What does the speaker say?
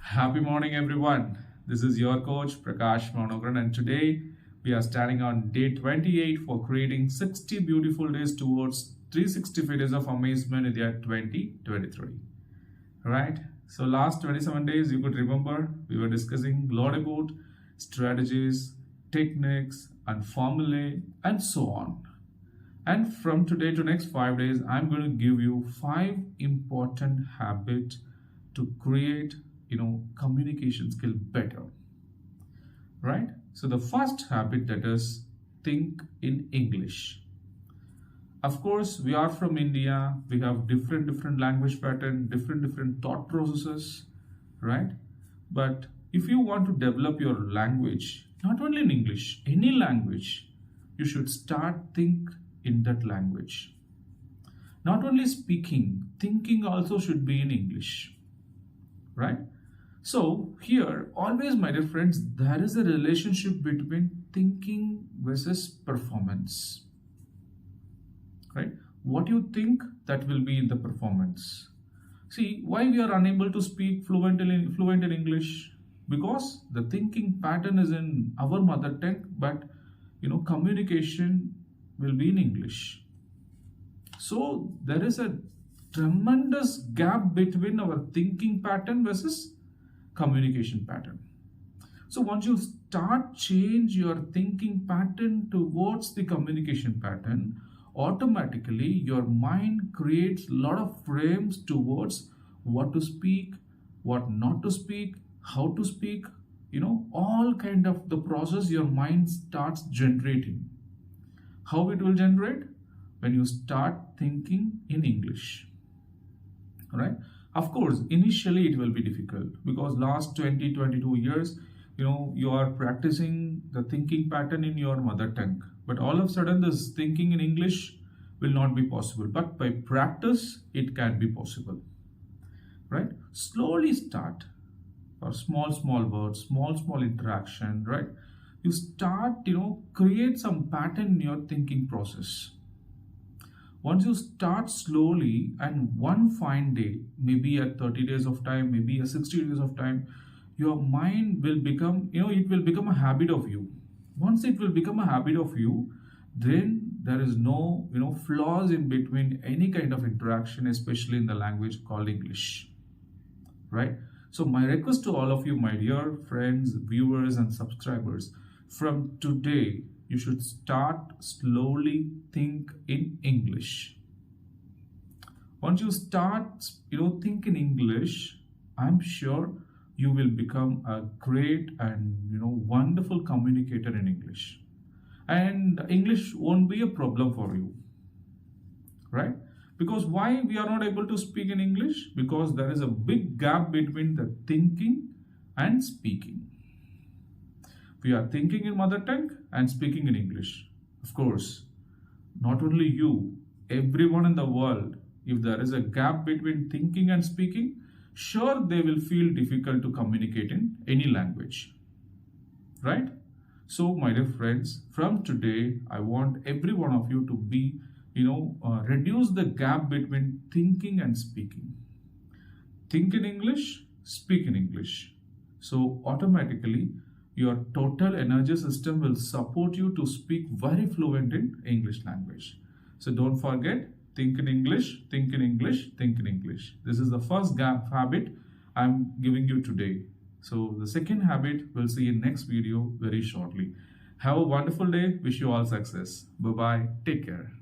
Happy morning, everyone. This is your coach Prakash Monogran, and today we are starting on day 28 for creating 60 beautiful days towards 365 days of amazement in the year 2023. Right? So, last 27 days, you could remember we were discussing a lot about strategies, techniques, and formulae, and so on. And from today to next 5 days, I'm going to give you 5 important habits to create communication skill better, right? So the first habit, that is think in English. Of course, we are from India, we have different language pattern, different thought processes, right? But if you want to develop your language, not only in English, any language, you should start think in that language. Not only speaking, thinking also should be in English, right? So here, always, my dear friends, there is a relationship between thinking versus performance, right? What you think, that will be in the performance. See, why we are unable to speak fluent in English? Because the thinking pattern is in our mother tongue, but communication will be in English. So there is a tremendous gap between our thinking pattern versus communication pattern. So once you start change your thinking pattern towards the communication pattern, automatically your mind creates a lot of frames towards what to speak, what not to speak, how to speak, all kind of the process your mind starts generating. How it will generate? When you start thinking in English, right? Of course, initially it will be difficult because last 22 years, you are practicing the thinking pattern in your mother tongue. But all of a sudden, this thinking in English will not be possible. But by practice, it can be possible, right? Slowly start, or small words, small interaction, right? You start, create some pattern in your thinking process. Once you start slowly, and one fine day, maybe at 30 days of time, maybe at 60 days of time, your mind will become, it will become a habit of you. Once it will become a habit of you, then there is no, flaws in between any kind of interaction, especially in the language called English, right? So my request to all of you, my dear friends, viewers, and subscribers, from today, you should start slowly think in English. Once you start, think in English, I'm sure you will become a great and wonderful communicator in English. And English won't be a problem for you, right? Because why we are not able to speak in English? Because there is a big gap between the thinking and speaking. We are thinking in mother tongue and speaking in English. Of course, not only you, everyone in the world, if there is a gap between thinking and speaking, sure they will feel difficult to communicate in any language, right? So my dear friends, from today, I want every one of you to be, reduce the gap between thinking and speaking. Think in English, speak in English. So automatically, your total energy system will support you to speak very fluent in English language. So don't forget, think in English, think in English, think in English. This is the first habit I'm giving you today. So the second habit we'll see in next video very shortly. Have a wonderful day. Wish you all success. Bye-bye. Take care.